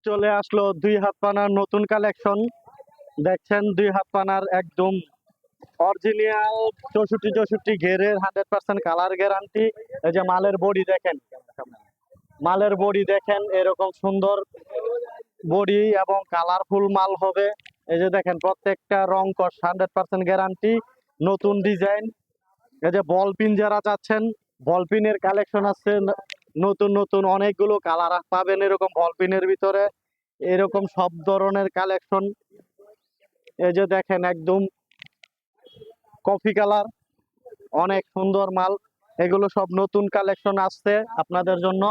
চলে আসলো দুই হাত পানার নতুন কালেকশন। দেখছেন দুই হাত পানার একদম অরিজিনাল 64 ঘেরের 100% কালার গ্যারান্টি। এই যে মালের বডি দেখেন, মালের বডি দেখেন এরকম সুন্দর বডি এবং কালারফুল মাল হবে। এই যে দেখেন প্রত্যেকটা রং কস 100% গ্যারান্টি, নতুন ডিজাইন। এই যে বল পিন যারা চাচ্ছেন, বল পিনের কালেকশন আছে নতুন নতুন অনেকগুলো কালার পাবেন এরকম বল পিনের ভিতরে, এরকম সব ধরনের কালেকশন। এই যে দেখেন একদম কফি কালার, অনেক সুন্দর মাল। এগুলো সব নতুন কালেকশন আসছে আপনাদের জন্য।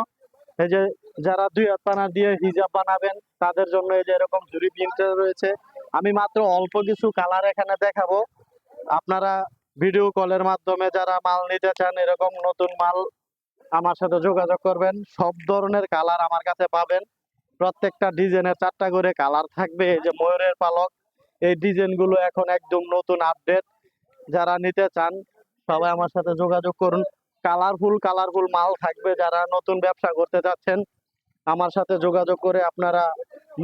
এই যে যারা দুই হাত পানা দিয়ে হিজাব বানাবেন তাদের জন্য এই যে এরকম জুরি প্রিন্টার রয়েছে। আমি মাত্র অল্প কিছু কালার এখানে দেখাবো। আপনারা ভিডিও কলের মাধ্যমে যারা মাল নিতে চান এরকম নতুন মাল আমার সাথে যোগাযোগ করবেন। সব ধরনের কালার আমার কাছে পাবেন। প্রত্যেকটা ডিজাইনের 4টা করে কালার থাকবে। এই যে ময়ূরের পালক, এই ডিজাইন গুলো এখন একদম নতুন আপডেট। যারা নিতে চান সবাই আমার সাথে যোগাযোগ করুন। কালারফুল কালারফুল মাল থাকবে। যারা নতুন ব্যবসা করতে চাচ্ছেন আমার সাথে যোগাযোগ করে আপনারা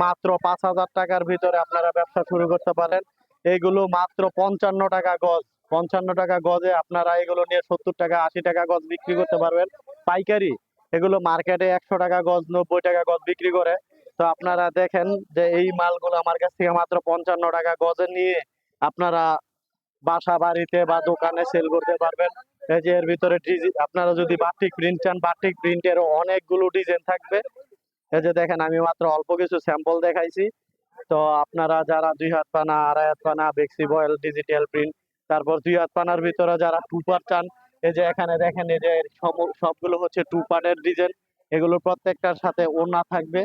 মাত্র 5,000 টাকার ভিতরে আপনারা ব্যবসা শুরু করতে পারেন। এইগুলো মাত্র 55 টাকা গজ। 55 টাকা গজে আপনারা এগুলো নিয়ে 70 টাকা 80 টাকা গজ বিক্রি করতে পারবেন পাইকারি। এগুলো মার্কেটে 100 টাকা গজ 90 টাকা গজ বিক্রি করে। তো আপনারা দেখেন যে এই মালগুলো আমার কাছ থেকে মাত্র 55 টাকা গজে নিয়ে আপনারা বাসা বাড়িতে বা দোকানে সেল করতে পারবেন। এই যে এর ভিতরে আপনারা যদি বাটিক প্রিন্ট চান, বাটিক প্রিন্টের অনেকগুলো ডিজাইন থাকবে। এই যে দেখেন আমি মাত্র অল্প কিছু স্যাম্পল দেখাইছি। তো আপনারা যারা দুই হাত পানা, আড়াই হাত পানা, বেক্সি বয়েল, ডিজিটাল প্রিন্ট, তারপর দুই হাত পানার ভিতরে যারা টু পার্ট চান, এই যে এখানে দেখেন এই যে সবগুলো হচ্ছে টু পার্টের ডিজাইন। এগুলো প্রত্যেকটার সাথে ওড়না থাকবে।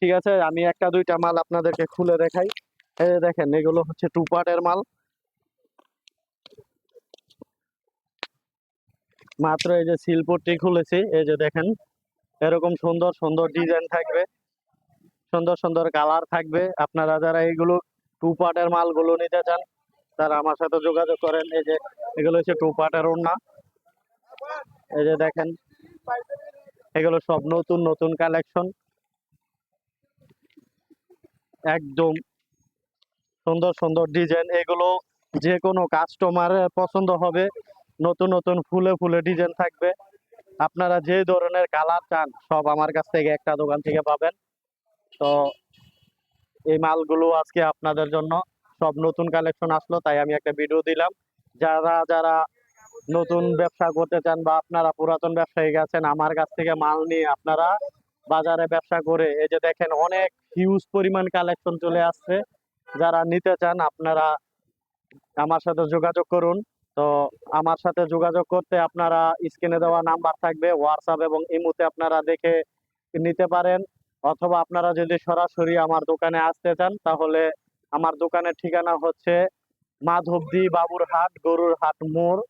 ঠিক আছে, আমি একটা দুইটা মাল আপনাদেরকে খুলে দেখাই। এই যে দেখেন এগুলো হচ্ছে টু পার্টের মাল। মাত্র এই যে সিলপট্টি খুলেছি। এই যে দেখেন এরকম সুন্দর সুন্দর ডিজাইন থাকবে, সুন্দর সুন্দর কালার থাকবে। আপনারা যারা এইগুলো টু পার্টের মালগুলো নিতে চান তারা আমার সাথে যোগাযোগ করেন। এই যে এগুলো হচ্ছে টু পার্টের ওড়না। এই যে দেখেন এগুলো সব নতুন নতুন কালেকশন, একদম সুন্দর সুন্দর ডিজাইন। এগুলো যে কোনো কাস্টমারের পছন্দ হবে। নতুন নতুন ফুলে ফুলে ডিজাইন থাকবে। আপনারা যে ধরনের কালার চান সব আমার কাছ থেকে একটা দোকান থেকে পাবেন। তো এই মালগুলো আজকে আপনাদের জন্য সব নতুন কালেকশন আসলো, তাই আমি একটা ভিডিও দিলাম। যারা যারা নতুন ব্যবসা করতে চান বা আপনারা পুরাতন ব্যবসায়ী গেছেন আমার কাছ থেকে মাল নিয়ে আপনারা বাজারে ব্যবসা করে, এই যে দেখেন অনেক হিউজ পরিমাণ কালেকশন চলে আসছে। যারা নিতে চান আপনারা আমার সাথে যোগাযোগ করুন। তো আমার সাথে যোগাযোগ করতে আপনারা স্ক্রিনে দেওয়া নাম্বার থাকবে, হোয়াটসঅ্যাপ এবং ইমোতে আপনারা দেখে নিতে পারেন। অথবা আপনারা যদি সরাসরি আমার দোকানে আসতে চান তাহলে আমার দোকানের ঠিকানা হচ্ছে মাধবদী বাবুরহাট গরুর হাট মোড়,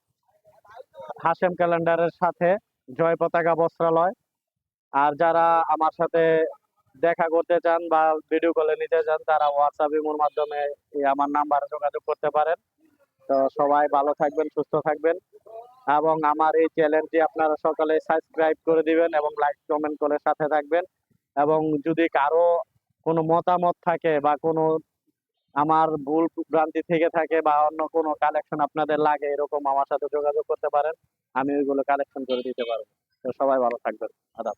হাশেম ক্যালেন্ডারের সাথে, জয় পতাকা বস্ত্রালয়। আর যারা আমার সাথে দেখা করতে চান বা ভিডিও কলে নিতে চান তারা হোয়াটসঅ্যাপ ইমোর মাধ্যমে আমার নাম্বারে যোগাযোগ করতে পারেন। তো সবাই ভালো থাকবেন, সুস্থ থাকবেন এবং আমার এই চ্যানেলটি আপনারা সকালে সাবস্ক্রাইব করে দিবেন এবং লাইক কমেন্ট করে সাথে থাকবেন। এবং যদি কারো কোনো মতামত থাকে বা কোনো আমার ভুল ভ্রান্তি থেকে থাকে বা অন্য কোনো কালেকশন আপনাদের লাগে এরকম আমার সাথে যোগাযোগ করতে পারেন। আমি ওইগুলো কালেকশন করে দিতে পারবো। তো সবাই ভালো থাকবেন। আদাব।